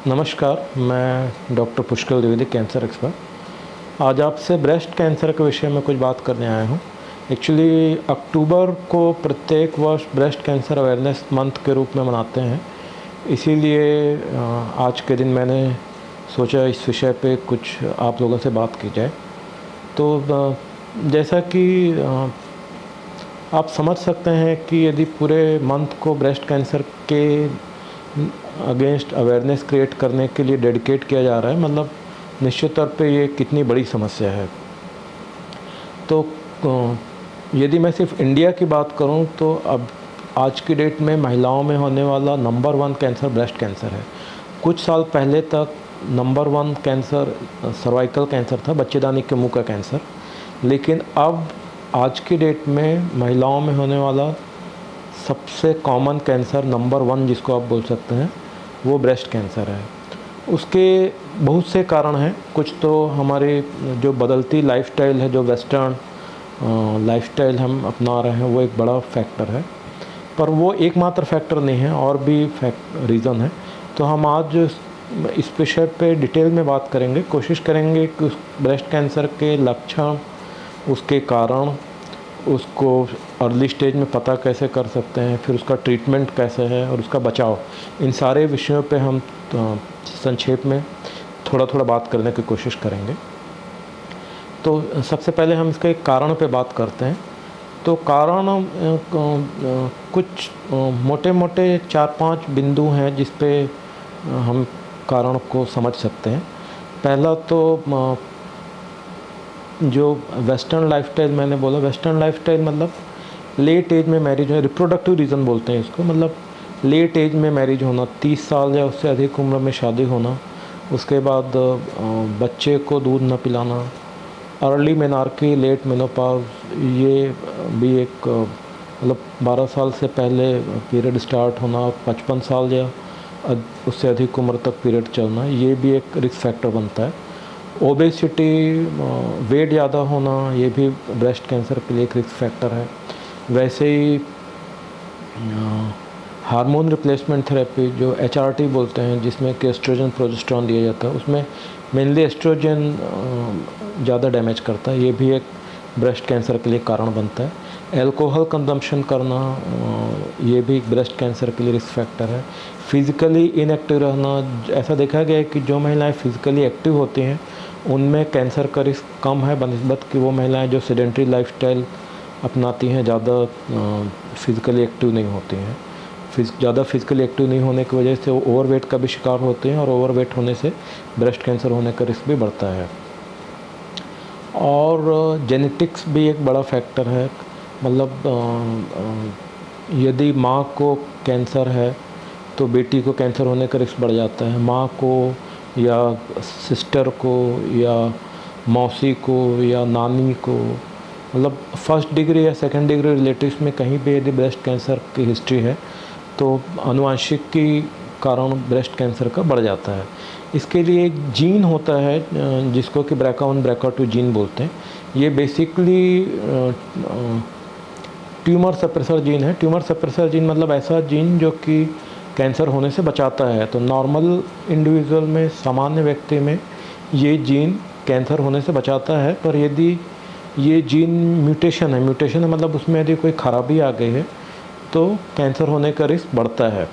नमस्कार, मैं doctor Pushkar Dwivedi, cancer expert. आज आपसे ब्रेस्ट कैंसर के विषय में कुछ बात करने आया हूँ। एक्चुअली अक्टूबर को प्रत्येक वर्ष ब्रेस्ट कैंसर अवेयरनेस मंथ के रूप में मनाते हैं। इसीलिए आज के दिन मैंने सोचा इस विषय पे कुछ आप लोगों से बात की जाए। तो जैसा कि आप समझ सकते हैं कि यदि पूरे मंथ को ब्रेस्ट कैंसर के अगेंस्ट अवेयरनेस क्रिएट करने के लिए डेडिकेट किया जा रहा है, मतलब निश्चित तौर पे ये कितनी बड़ी समस्या है। तो यदि मैं सिर्फ इंडिया की बात करूं तो अब आज की डेट में महिलाओं में होने वाला नंबर 1 कैंसर ब्रेस्ट कैंसर है। कुछ साल पहले तक नंबर 1 कैंसर सर्वाइकल कैंसर था, बच्चेदानी के मुंह का कैंसर। लेकिन अब आज की डेट में महिलाओं में होने वाला सबसे कॉमन कैंसर नंबर 1 जिसको आप बोल सकते हैं वो ब्रेस्ट कैंसर है। उसके बहुत से कारण हैं। कुछ तो हमारे जो बदलती लाइफस्टाइल है, जो वेस्टर्न लाइफस्टाइल हम अपना रहे हैं, वो एक बड़ा फैक्टर है। पर वो एकमात्र फैक्टर नहीं है, और भी रीज़न है। तो हम आज इस विषय पे डिटेल में बात करेंगे, कोशिश करेंगे कि उस ब्रेस्ट कैंसर के लक्षण, उसके कारण, उसको अर्ली स्टेज में पता कैसे कर सकते हैं, फिर उसका ट्रीटमेंट कैसे है और उसका बचाव, इन सारे विषयों पे हम संक्षेप में थोड़ा थोड़ा बात करने की कोशिश करेंगे। तो सबसे पहले हम इसके कारण पे बात करते हैं। तो कारण कुछ मोटे मोटे 4-5 बिंदु हैं जिस पे हम कारण को समझ सकते हैं। पहला तो जो वेस्टर्न लाइफस्टाइल मैंने बोला, वेस्टर्न लाइफस्टाइल मतलब लेट एज में मैरिज है, रिप्रोडक्टिव रीज़न बोलते हैं इसको, मतलब लेट एज में मैरिज होना, 30 साल या उससे अधिक उम्र में शादी होना, उसके बाद बच्चे को दूध न पिलाना, अर्ली मेनार्की, लेट मेनोपॉज, ये भी एक मतलब 12 साल से पहले पीरियड स्टार्ट होना, 55 साल या उससे अधिक उम्र तक पीरियड चलना, ये भी एक रिस्क फैक्टर बनता है। ओबेसिटी, वेट ज़्यादा होना, ये भी ब्रेस्ट कैंसर के लिए एक रिस्क फैक्टर है। वैसे ही हार्मोन रिप्लेसमेंट थेरेपी, जो HRT बोलते हैं, जिसमें कि एस्ट्रोजन प्रोजेस्टेरॉन दिया जाता है, उसमें मेनली एस्ट्रोजन ज़्यादा डैमेज करता है, ये भी एक ब्रेस्ट कैंसर के लिए कारण बनता है। एल्कोहल कंजम्पशन करना, ये भी ब्रेस्ट कैंसर के लिए रिस्क फैक्टर है। फिज़िकली इनएक्टिव रहना, ऐसा देखा गया है कि जो महिलाएं फिज़िकली एक्टिव होती हैं उनमें कैंसर का रिस्क कम है बनिस्बत कि वो महिलाएं जो सेडेंट्री लाइफस्टाइल अपनाती हैं, ज़्यादा फिज़िकली एक्टिव नहीं होती हैं। ज़्यादा फिज़िकली एक्टिव नहीं होने की वजह से वो ओवरवेट का भी शिकार होते हैं, और ओवरवेट होने से ब्रेस्ट कैंसर होने का रिस्क भी बढ़ता है। और जेनेटिक्स भी एक बड़ा फैक्टर है, मतलब यदि माँ को कैंसर है तो बेटी को कैंसर होने का रिस्क बढ़ जाता है। माँ को या सिस्टर को या मौसी को या नानी को, मतलब फर्स्ट डिग्री या सेकंड डिग्री रिलेटिव्स में कहीं भी यदि ब्रेस्ट कैंसर की हिस्ट्री है तो आनुवंशिकी कारण ब्रेस्ट कैंसर का बढ़ जाता है। इसके लिए एक जीन होता है जिसको कि BRCA1 BRCA2 जीन बोलते हैं। ये बेसिकली ट्यूमर सप्रेसर जीन है। ट्यूमर सप्रेसर जीन मतलब ऐसा जीन जो कि कैंसर होने से बचाता है। तो नॉर्मल इंडिविजुअल में, सामान्य व्यक्ति में ये जीन कैंसर होने से बचाता है, पर यदि ये जीन म्यूटेशन है मतलब उसमें यदि कोई खराबी आ गई है तो कैंसर होने का रिस्क बढ़ता है।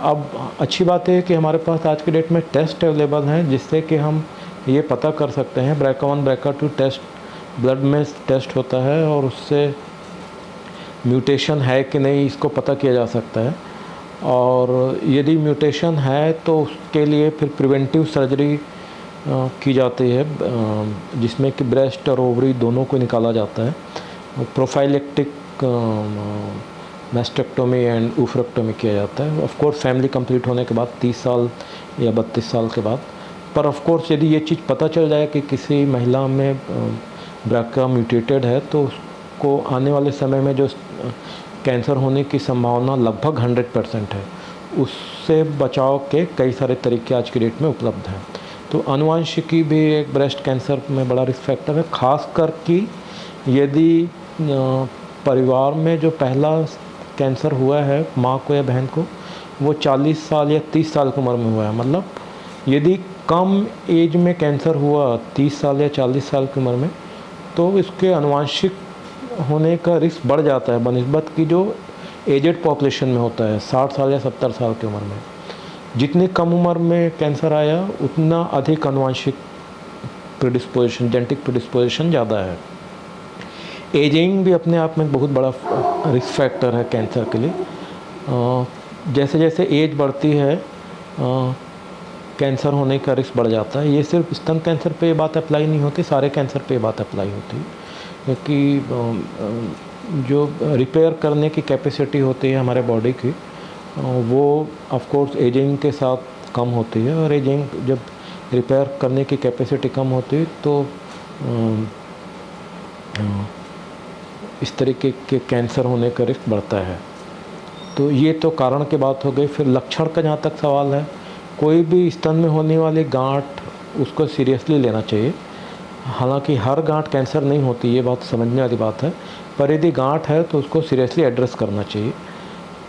अब अच्छी बात है कि हमारे पास आज की डेट में टेस्ट अवेलेबल हैं जिससे कि हम ये पता कर सकते हैं। BRCA1 BRCA2 टेस्ट ब्लड में टेस्ट होता है और उससे म्यूटेशन है कि नहीं इसको पता किया जा सकता है। और यदि म्यूटेशन है तो उसके लिए फिर प्रिवेंटिव सर्जरी की जाती है, जिसमें कि ब्रेस्ट और ओवरी दोनों को निकाला जाता है। प्रोफाइलेक्टिक मैस्टेक्टोमी एंड ऊफरेक्टोमी किया जाता है, ऑफ कोर्स फैमिली कंप्लीट होने के बाद 30 साल या 32 साल के बाद। पर ऑफ कोर्स यदि ये चीज़ पता चल जाए कि किसी महिला में BRCA म्यूटेटेड है तो उसको आने वाले समय में जो कैंसर होने की संभावना लगभग 100% है। उससे बचाव के कई सारे तरीके आज की डेट में उपलब्ध हैं। तो आनुवंशिकी भी एक ब्रेस्ट कैंसर में बड़ा रिस्क फैक्टर है, खासकर कि यदि परिवार में जो पहला कैंसर हुआ है माँ को या बहन को, वो 40 साल या 30 साल की उम्र में हुआ है, मतलब यदि कम एज में कैंसर हुआ 30 साल या 40 साल की उम्र में, तो इसके आनुवंशिक होने का रिस्क बढ़ जाता है बनिस्बत की जो एजेड पॉपुलेशन में होता है 60 साल या 70 साल की उम्र में। जितनी कम उम्र में कैंसर आया उतना अधिक आनुवंशिक प्रिडिस्पोजिशन, जेनेटिक प्रिडिस्पोजिशन ज़्यादा है। एजिंग भी अपने आप में बहुत बड़ा रिस्क फैक्टर है कैंसर के लिए। जैसे जैसे एज बढ़ती है कैंसर होने का रिस्क बढ़ जाता है। ये सिर्फ स्तन कैंसर पे ये बात अप्लाई नहीं होती, सारे कैंसर पे ये बात अप्लाई होती है, क्योंकि जो रिपेयर करने की कैपेसिटी होती है हमारे बॉडी की वो ऑफ कोर्स एजिंग के साथ कम होती है, और एजिंग जब रिपेयर करने की कैपेसिटी कम होती है तो इस तरीके के कैंसर होने का रिस्क बढ़ता है। तो ये तो कारण की बात हो गई। फिर लक्षण का जहाँ तक सवाल है, कोई भी स्तन में होने वाली गांठ उसको सीरियसली लेना चाहिए। हालांकि हर गांठ कैंसर नहीं होती, ये बात समझने वाली बात है, पर यदि गांठ है तो उसको सीरियसली एड्रेस करना चाहिए।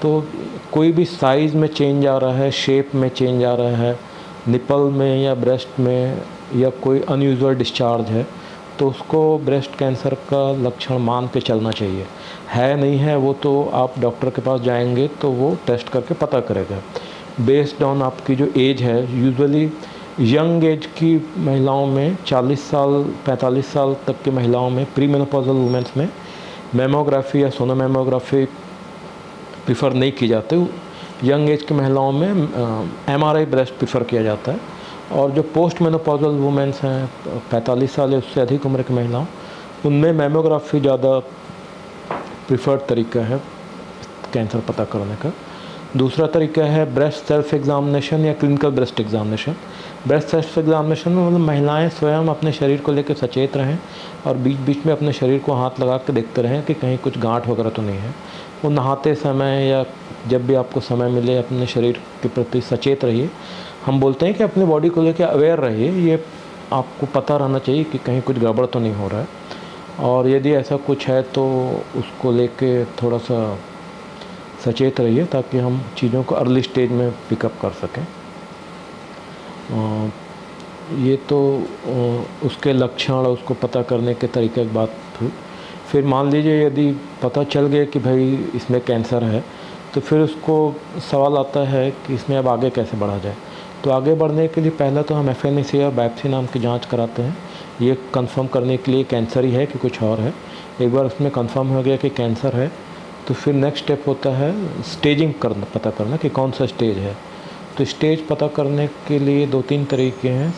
तो कोई भी साइज़ में चेंज आ रहा है, शेप में चेंज आ रहा है, निपल में या ब्रेस्ट में, या कोई अनयूजुअल डिस्चार्ज है, तो उसको ब्रेस्ट कैंसर का लक्षण मान के चलना चाहिए। है नहीं है वो तो आप डॉक्टर के पास जाएंगे तो वो टेस्ट करके पता करेगा। बेस्ड ऑन आपकी जो एज है, यूजुअली यंग एज की महिलाओं में 40 साल 45 साल तक की महिलाओं में, प्री मेनोपॉजल वुमेन्स में मैमोग्राफी या सोनोमेमोग्राफी प्रिफ़र नहीं की जाती। यंग एज की महिलाओं में MRI ब्रेस्ट प्रिफ़र किया जाता है, और जो पोस्ट मेनोपॉजल वुमेन्स हैं 45 साल या उससे अधिक उम्र की महिलाओं, उनमें मैमोग्राफी ज़्यादा प्रिफर्ड तरीका है कैंसर पता करने का। दूसरा तरीका है ब्रेस्ट सेल्फ एग्जामिनेशन या clinical breast examination. Breast self examination में मतलब महिलाएं स्वयं अपने शरीर को लेकर सचेत रहें और बीच बीच में अपने शरीर को हाथ लगा के देखते रहें कि कहीं कुछ गांठ वगैरह तो नहीं है। वो नहाते समय या जब भी आपको समय मिले अपने शरीर के प्रति सचेत रहिए। हम बोलते हैं कि अपने बॉडी को लेकर अवेयर रहिए, ये आपको पता रहना चाहिए कि कहीं कुछ गड़बड़ तो नहीं हो रहा है, और यदि ऐसा कुछ है तो उसको लेके थोड़ा सा सचेत रहिए ताकि हम चीज़ों को अर्ली स्टेज में पिकअप कर सकें। ये तो उसके लक्षण और उसको पता करने के तरीके की बात हुई। फिर मान लीजिए यदि पता चल गया कि भाई इसमें कैंसर है, तो फिर उसको सवाल आता है कि इसमें अब आगे कैसे बढ़ा जाए। तो आगे बढ़ने के लिए पहले तो हम FNAC और बायोप्सी नाम की जांच कराते हैं, ये कंफर्म करने के लिए कैंसर ही है कि कुछ और है। एक बार उसमें कंफर्म हो गया कि कैंसर है तो फिर नेक्स्ट स्टेप होता है स्टेजिंग करना, पता करना कि कौन सा स्टेज है। तो स्टेज पता करने के लिए 2-3 तरीके हैं।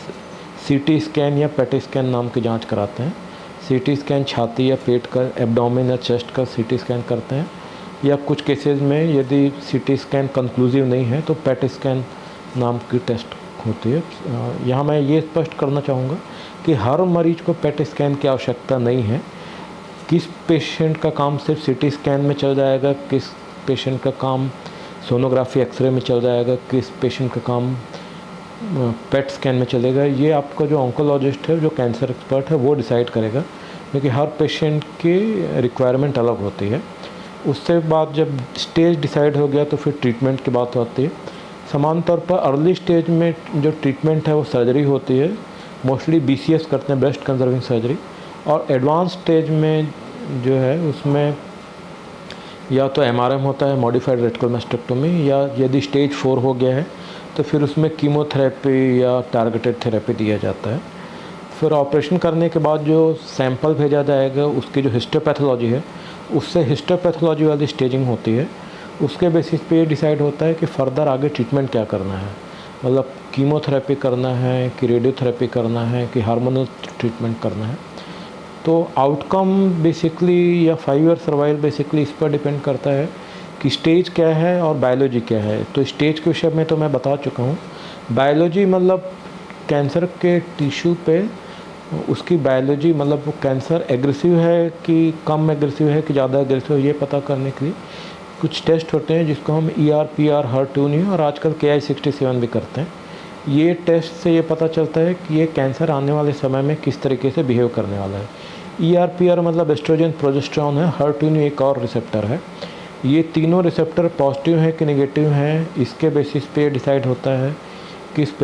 CT स्कैन या PET स्कैन नाम की जाँच कराते हैं। CT स्कैन छाती या पेट का, एब्डोमेन या चेस्ट का CT स्कैन करते हैं, या कुछ केसेस में यदि CT स्कैन कंक्लूसिव नहीं है तो PET स्कैन नाम की टेस्ट होती है। यहाँ मैं ये स्पष्ट करना चाहूँगा कि हर मरीज को PET स्कैन की आवश्यकता नहीं है। किस पेशेंट का काम सिर्फ CT स्कैन में चल जाएगा, किस पेशेंट का काम सोनोग्राफी एक्सरे में चल जाएगा, किस पेशेंट का काम PET स्कैन में चलेगा, ये आपका जो ऑन्कोलॉजिस्ट है, जो कैंसर एक्सपर्ट है, वो डिसाइड करेगा, क्योंकि हर पेशेंट की रिक्वायरमेंट अलग होती है। उससे बाद जब स्टेज डिसाइड हो गया तो फिर ट्रीटमेंट की बात होती है। समान तौर पर अर्ली स्टेज में जो ट्रीटमेंट है वो सर्जरी होती है, मोस्टली BCS करते हैं, ब्रेस्ट कंजर्विंग सर्जरी। और एडवांस स्टेज में जो है उसमें या तो MRM होता है, मॉडिफाइड रेडिकल मास्टेक्टोमी, या यदि स्टेज 4 हो गया है तो फिर उसमें कीमोथेरेपी या टारगेटेड थेरेपी दिया जाता है। फिर ऑपरेशन करने के बाद जो सैंपल भेजा जाएगा उसकी जो हिस्टोपैथोलॉजी है, उससे हिस्टोपैथोलॉजी वाली स्टेजिंग होती है। उसके बेसिस पे ये डिसाइड होता है कि फ़र्दर आगे ट्रीटमेंट क्या करना है, मतलब कीमोथेरेपी करना है कि रेडियोथेरेपी करना है कि हार्मोनल ट्रीटमेंट करना है। तो आउटकम बेसिकली या 5 ईयर सर्वाइवल बेसिकली इस पर डिपेंड करता है कि स्टेज क्या है और बायोलॉजी क्या है। तो स्टेज के विषय में तो मैं बता चुका हूँ। बायोलॉजी मतलब कैंसर के टिश्यू पे उसकी बायोलॉजी, मतलब वो कैंसर एग्रेसिव है कि कम एग्रेसिव है कि ज़्यादा एग्रेसिव है, ये पता करने के लिए कुछ टेस्ट होते हैं जिसको हम ER-PR HER2 और आजकल Ki-67 भी करते हैं। ये टेस्ट से ये पता चलता है कि ये कैंसर आने वाले समय में किस तरीके से बिहेव करने वाला है। ER-PR मतलब एस्ट्रोजन प्रोजेस्टेरॉन है, HER2 एक और रिसेप्टर है। ये तीनों रिसेप्टर पॉजिटिव हैं कि नेगेटिव हैं, इसके बेसिस पे डिसाइड होता है कि इस